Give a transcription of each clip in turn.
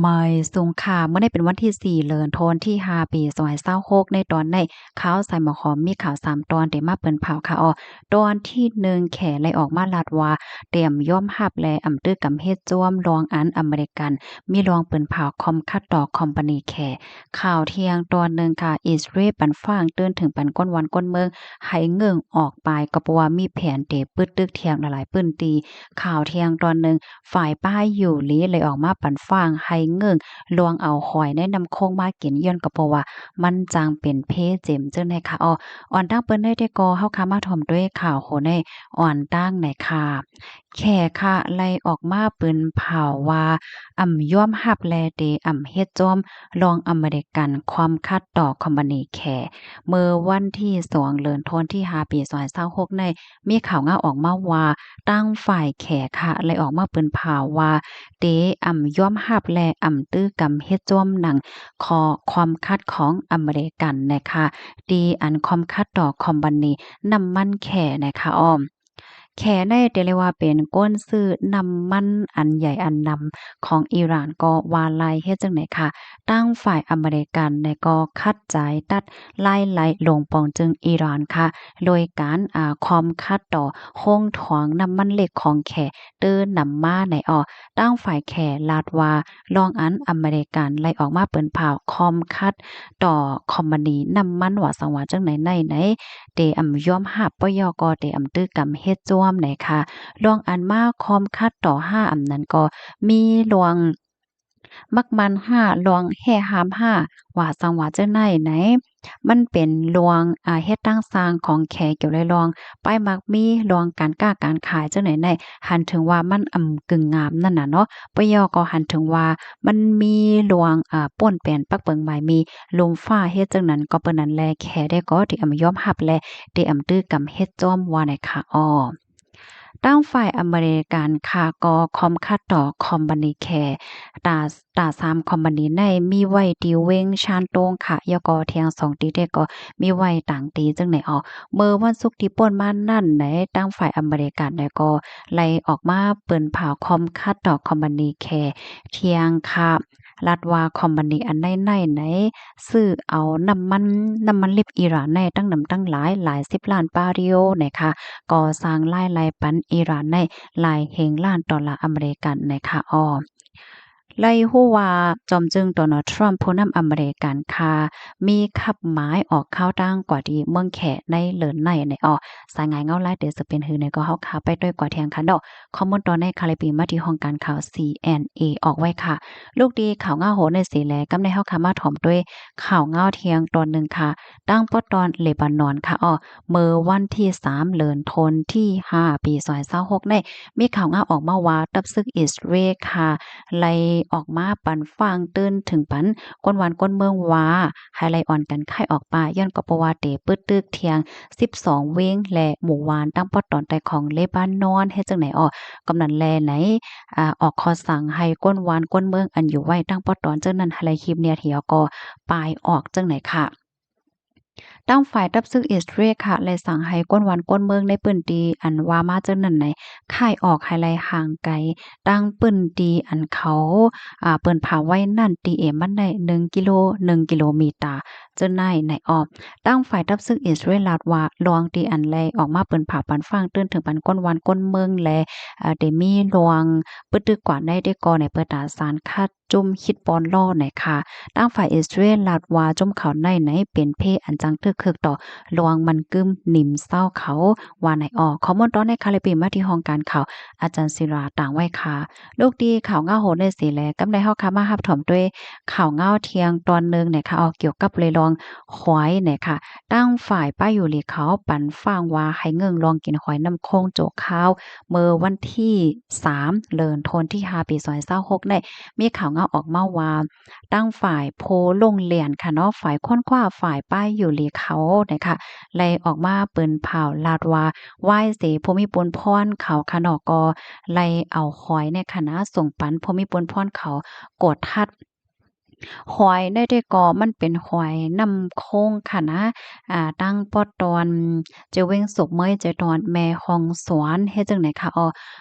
ไม่สูงค่ะเมื่อได้เป็นวันที่4เดือนธันวาคมที่5ปี2026ในตอนในข่าวใส่หมอหอมมีข่าว3ตอนได้มาเปิ้นเผาค่ะอ้อตอนที่1แขไล่ออกมาลาดว่าเตรียมยอมรับและอำตื้อกำเฮ็ดจ้วมรองอันอเมริกันมีรองเปิ้นเผาคอมคัดต่อคอมพานีแขข่าวเที่ยงตอนหนึ่งค่ะอิสราเอลปันฟ้างตื่นถึงปันก้นวันก้นเมืองให้เงิ่งออกไปก็เพราะว่ามีแผนเตปึดตึกเที่ยงหลายๆปื้นตีข่าวเที่ยงตอนหนึ่งฝ่ายป้ายอยู่หลีเลยออกมาปันฟ้างให้เงิ่ง ลวงเอาหอยในน้ำโค้งมากินย้อนก็เพราะว่ามันจังเป็นเพเจ็มจังได๋ค่ะอ้ออ่อนตั้งเปิ้นได้แต่ก็เฮาค่ะมาถ่อมด้วยข่าวโหในอ่อนตั้งไหนค่ะแขค่ะไล่ออกมาเปิ้นเผาว่ายอมรับแลเดเฮ็ดจอมรองอเมริกันความคัดต่อคอมพานีแขเมื่อวันที่2เดือนธันวาคมที่5ปี2026ในมีข่าวงาออกมาว่าตั้งฝ่ายแขค่ะไล่ออกมาเปิ้นเผาว่าเดยอมรับและตื้อกำเฮ็ดจ้อมหนังขอความคัดของอเมริกันนะคะดีอันความคัดต่อคอมพานีน้ำมันแขนะคะอ้อมแขได้เรียกว่าเป็นก้นซื้อน้ำมันอันใหญ่อันนำของอิหร่านก็ว่าไล่เฮ็ดจังได๋ค่ะตั้งฝ่ายอเมริกันในก็คัดจ่ายตัดไล่ไหลลงปองจึงอิหร่านค่ะโดยการความคัดต่อโค้งถวงน้ำมันเหล็กของแขเดินนำมาในอ้อ ตั้งฝ่ายแขลาดว่ารองอันอเมริกันไล่ออกมาเปิ้นผ่าวคอมคัดต่อคอมมานีน้ำมันว่าสังว่าจังไหนเตยอมรับปยกเตตื้อกำเฮ็ดจ้วมไหนค่ะรองอันมาคอมคัดต่อ5นั้นก็มีรวงมักมัน5รวงแห่หาม5ว่าสังว่าจังไหนมันเป็นรวงเฮ็ดตั้งสร้างของแขเกี่ยวเลยรองป้ายมักมีรวงการค้าการขายจังไหนหันถึงว่ามันกึ่งงามนั่นน่ะเนาะปยก็หันถึงว่ามันมีรวงป่นแปนปักเปิงหมายมีลมฟ้าเฮ็ดจังนั้นก็เปิ้นนั้นแลแขได้ก็ที่ยอมรับและที่ตื้อกำเฮ็ดจ้อมว่าไหนค่ะอ้อ ตั้งฝ่ายอเมริกันค่ะก็คอมคัดต่อคอมบานีแคร์ตาสามคอมบานีในมีไว้ตีเว้งชานโตงค่ะยก็เทียงสองตีได้ก็มีไว้ต่างตีจังไหนออกเมื่อวันศุกร์ที่ป่นมานั่นไหนตั้งฝ่ายอเมริกันได้ก็ไล่ออกมาเปิ้นผ่าคอมคัดต่อคอมบานีแคร์เทียงค่ะรัฐว่าคอมบานีอันไหนซื้อเอาน้ำมันลิบอิหร่านในตั้งนำตั้งหลายสิบล้านบาร์เรลนะคะก่อสร้างรายปันอิหร่านในหลายแห่งล้านดอลลาร์อเมริกันนะคะอ้อไล่ฮู้ว่าจอมจึงโดนัลด์ทรัมป์ผู้นำอเมริกันค่ะมีขับหมายออกข้าวตั้งกว่าที่เมืองแขในเลินในอ้อสายงายเงาหลายเดี๋ยวจะเป็นหือในก็เฮาค่ะไปด้วยกว่าเที่ยงค่ะดอกข้อมูลตอนในคาลิปีมาที่ห้องการข่าว CNA ออกไว้ค่ะลูกดีข่าวเงาโหในสีแลกำในเฮาค่ะมาถ่อมด้วยข่าวเงาเที่ยงตอนหนึ่งค่ะตั้งปอตอนเลบานอนค่ะอ้อเมื่อวันที่3เดือนธันวาคมที่5ปี2026ในมีข่าวเงาออกมาว่าตับซึกอิสราเอลค่ะไล่ออกมาปันฟางตื่นถึงปันก้นหวานก้นเมืองว่าให้ไล่อ่อนกันไข้ออกปาย้อนก็เพราะว่าเตปึดตึกเที่ยง12เว้งและหมู่หวานตั้งปอตอนใต้ของเลบานอนเฮ็ดจังไหนอ้อกำนันแลไหนออกคอสั่งให้ก้นหวานก้นเมืองอันอยู่ไว้ตั้งปอตอนจังนั้นให้ไล่คลิปเนี่ยเถียวก็ปลายออกจังไหนค่ะ ตั้งฝ่ายรับซึกอิสราเอลค่ะเลยสั่งให้ก้นวันก้นเมืองในปื้นตีอันว่ามาจังนั้นไหนค่ายออกให้ไลห่างไกลตั้งปื้นตีอันเขาเปิ้นผาไว้นั่นตีเอมันได้1 กิโลเมตรจังไหนออกตั้งฝ่ายรับซึกอิสราเอลลาดว่าลองตีอันแลออกมาเปิ้นผาปันฟังตื่นถึงปันก้นวันก้นเมืองแลได้มีลวงปึดตึกกว่าได้ก่อในเปิดตาสารคัดจุ่มคิดปอนล่อไหนค่ะ ตั้งฝ่ายอิสราเอลลาดว่าจมเขาในเป็นเพอันจังทึกคึกต่อลวงมันกึมหนิมเศร้าเขาว่าในออกข้อมูลตอนในคาลิปีมาที่ห้องการข่าวอาจารย์ศิราต่างไว้ค่ะลูกดีข่าวเงาโหในสีแลกำได้เฮาค่ะมารับถมด้วยข่าวเงาเที่ยงตอนหนึงเนี่ยค่ะเอาเกี่ยวกับเลยลองหอยเนี่ยค่ะตั้งฝ่ายป้าอยู่หลีเขาปันฟังว่าให้เงิงลองกินหอยน้ำโคงโจกข้าวเมื่อวันที่3เดือนธันวาคมที่5ปี2026ได้มีข่าวเงาออกมาว่า ตั้งฝ่ายโพลงเรียนค่ะเนาะฝ่ายค้นคว้าฝ่ายป้ายอยู่หลีเขาเนี่ยค่ะไล่ออกมาเปิ้นเผาลาดว่าไหว้เสภูมิปนพรเขาค่ะเนาะก็ไล่เอาหอยในคณะส่งปันภูมิปนพรเขากดทัด หอยได้แต่ก็มันเป็นหอยนำโค้งค่ะนะตั้งป้อตอนเจะเว้งสุกเมยเจะตอนแม่ของสวนเฮ็ดจังไหนคะ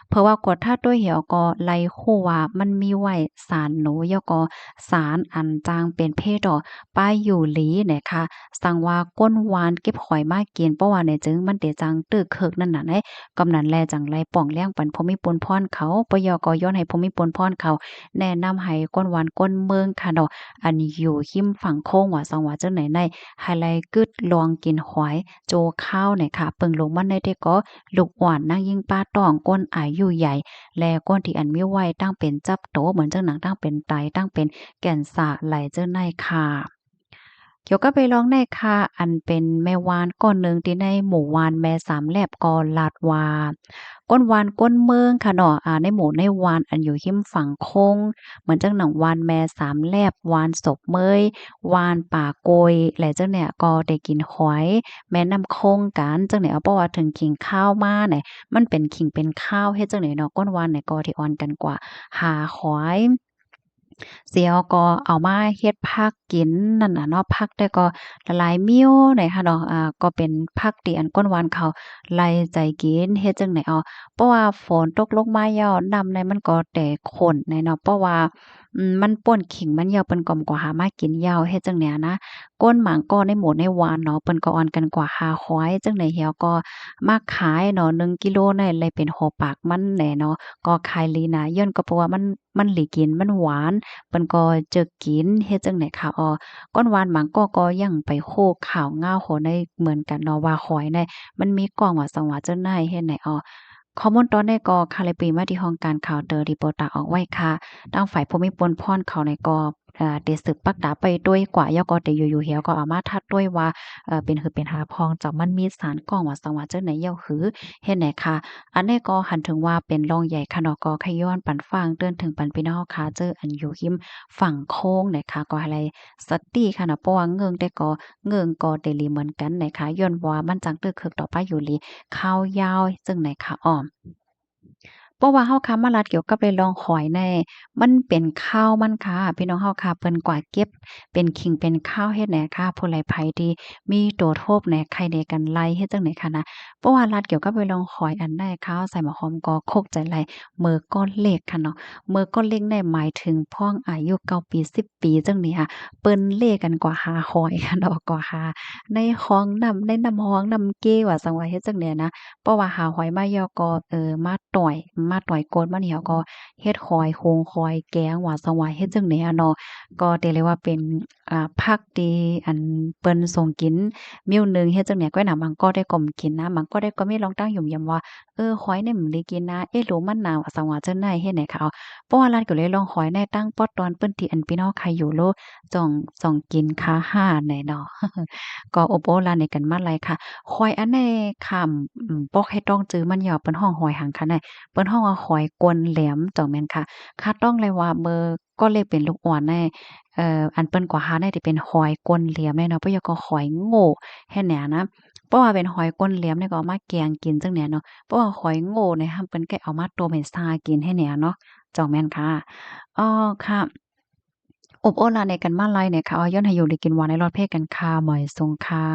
เพราะว่ากดถ้าด้วยเหี่ยวก็ไล่คู่ว่ามันมีไว้สารหนูยอก็สารอันจางเป็นเพศป้ายอยู่หลีเนี่ยค่ะสั่งว่าก้นหวานเก็บหอยมากินเพราะว่าเนี่ยจึงมันเตจังตึกเคิกนั่นน่ะไอ้กำนันแลจังไรป่องเลี้ยงปันพมิปนพรเขาปยก็ย้อนให้พมิปนพรเขาแนะนำให้ก้นหวานก้นเมืองค่ะเนาะ อันอยู่หิมฝั่งโค้งว่าสังว่าจังไหนในไฮไลท์กึดลองกินหอยโจข้าวเนี่ยค่ะเปิงลงมันได้เด้ก็ลูกอ่อนนางยิ่งป้าตองก้นอายุใหญ่แลก้นที่อันมีไว้ตั้งเป็นจับโตเหมือนจังหนังตั้งเป็นไตตั้งเป็นแก่นสาไหลเจ้าในค่ะ เกี่ยวกับไปร้องในค่ะอันเป็นแม่วานก้อนหนึ่งที่ในหมู่วานแม่สามแลบก็ลาดวาก้นวานก้นเมืองค่ะเนาะในหมู่ในวานอันอยู่หิมฝั่งโค้งเหมือนจังหนังวานแม่สามแลบวานศพเมยวานป่าโกยและจังเนี่ยก็ได้กินหอยแม่น้ำโค้งกันจังเนี่ยเอาเพราะว่าถึงขิงข้าวมาเนี่ยมันเป็นขิงเป็นข้าวเฮ็ดจังไหนเนาะก้นวานเนี่ยก็ที่อ่อนกันกว่าหาหอย เสียวก็เอามาเฮ็ดผักกินนั่นน่ะเนาะผักแต่ก็ละลายมิ้วได้ค่ะเนาะก็เป็นผักที่อันก้นหวานเขาไล่ใจกินเฮ็ดจั่งใดเพราะว่าฝนตกลงมาแล้วน้ำในมันก็แตกข้นแน่เนาะเพราะว่ามันป่นขิงมันยาวเปิ้นก็บ่หามากินยาวเฮ็ดจั่งเนี้ยนะก้นหมางก็ในหมู่ในหวานเนาะเปิ้นก็อ่อนกันกว่าหาควายจั่งใดเหี่ยวก็มาขายเนาะ1กิโลได้เลยเป็นหัวปากมันแหน่เนาะก็ขายลีนะย้อนก็เพราะว่ามันหลีกินมันหวาน เปิ้นก็จึกกินเฮ็ดจั่งใดคะก้อนหวานหมางก็ยังไปโคกข้าวง่าวโหในเหมือนกันเนาะว่าหอยในมันมีกว้างว่าสังว่าจั่งใดเฮ็ดไหนข้อมูลตอนนี้ก็ค่ะเลยปีมาที่ห้องการข่าวเดอะรีโปรตาออกไว้ค่ะทางฝ่ายภูมิพลพรเขาในก็ได้สืบปักดาไปด้วยกว่าย่อก็ได้อยู่ๆเหี่ยวก็เอามาทัดด้วยว่าเป็นหือเป็นหาพองจักมันมีสารกล้องว่าสังว่าจั่งใดเหี่ยวหือเฮ็ดไหนคะอันนี้ก็หันถึงว่าเป็นรองใหญ่ค่ะเนาะก็ขย้อนปันฟังเตือนถึงปันพี่น้องค่ะเจออันอยู่หิม ฝั่งโค้งนะคะก็อะไรสตีค่ะนะเพราะว่าเงิงแต่ก็เงิงก็เดลีเหมือนกันนะคะย้อนว่ามันจังตึกคึกต่อไปอยู่ลีข้าวยาวจึงไหนคะเพราะว่าเฮาค้ามาลัดเกี่ยวกับไปลองหอยแน่มันเป็นข้าวมันค่ะพี่น้องเฮาค่ะเปิ้นกว่าเก็บเป็นขิงเป็นข้าวเฮ็ดแหน่ค่ะผู้ใดไผที่มีตัวโทบแหน่ไข่ใดกันไล่เฮ็ดจังได๋ค่ะนะเพราะว่าลัดเกี่ยวกับไปลองหอยอันใดข้าวใส่หม้อหอมก็โคกใจไหลมือก้อนเล็กค่ะเนาะมือก้อนเล็กได้หมายถึงพ้องอายุ9ปี10ปีจังนี้ค่ะเปิ้นเลขกันกว่าหาหอยค่ะเนาะกว่าหาในห้องน้ำในน้ำห้องน้ำเก้ว่าจังว่าเฮ็ดจังได๋นะ เพราะว่าหาหอยมายอก็มาต่อยโกนมาเหนียวก็เฮ็ดคอยโคงคอยแกงว่าสวายเฮ็ดจั่งใดอะเนาะก็ได้เรียกว่าเป็นผักที่อันเปิ้นส่งกินมื้อหนึ่งเฮ็ดจั่งใดก้อยหนำมันก็ได้ก้มกินนะมันก็ได้ก็มีลองตั้งยุ่มยำว่าหอยเนี่ยมันได้กินนะเอ๊ะหรือมันน่าว่าสังว่าจั่งใดเฮ็ดไหนคะเพราะว่าร้านก็เลยลองหอยในตั้งปอดตอนเปิ้นที่อันพี่น้องใครอยู่โลจ่องส่องกินคาห้าไหนเนาะก็โอโปร้านนี้กันมาหลายค่ะ หอยอันในค่ำปอกให้ต้องจื้อมันยาวเปิ้นฮ้องหอยหังคันได้เปิ้นฮ้องว่าหอยกวนแหลมจ้องแม่นค่ะค่ะต้องเลยว่าเบอร์ก็เลยเป็นลูกอ่อนแน่อันเปิ้นกว่าหาได้ที่เป็นหอยกวนเหลี่ยมแน่เนาะบ่อยากก็หอยโง่แฮ่แหน่นะเพราะว่าเป็นหอยกวนเหลี่ยมเนี่ยก็เอามาแกงกินจังแหน่เนาะเพราะว่าหอยโง่เนี่ยค่ะเปิ้นก็เอามาต้มให้ซ่ากินแฮ่แหน่เนาะจ้องแม่นค่ะค่ะอบโอ้ลาในกันมาหลายเนี่ยค่ะย้อนให้อยู่ได้กินหวานในรอดเพศกันค่ะหมอยทรงค่ะ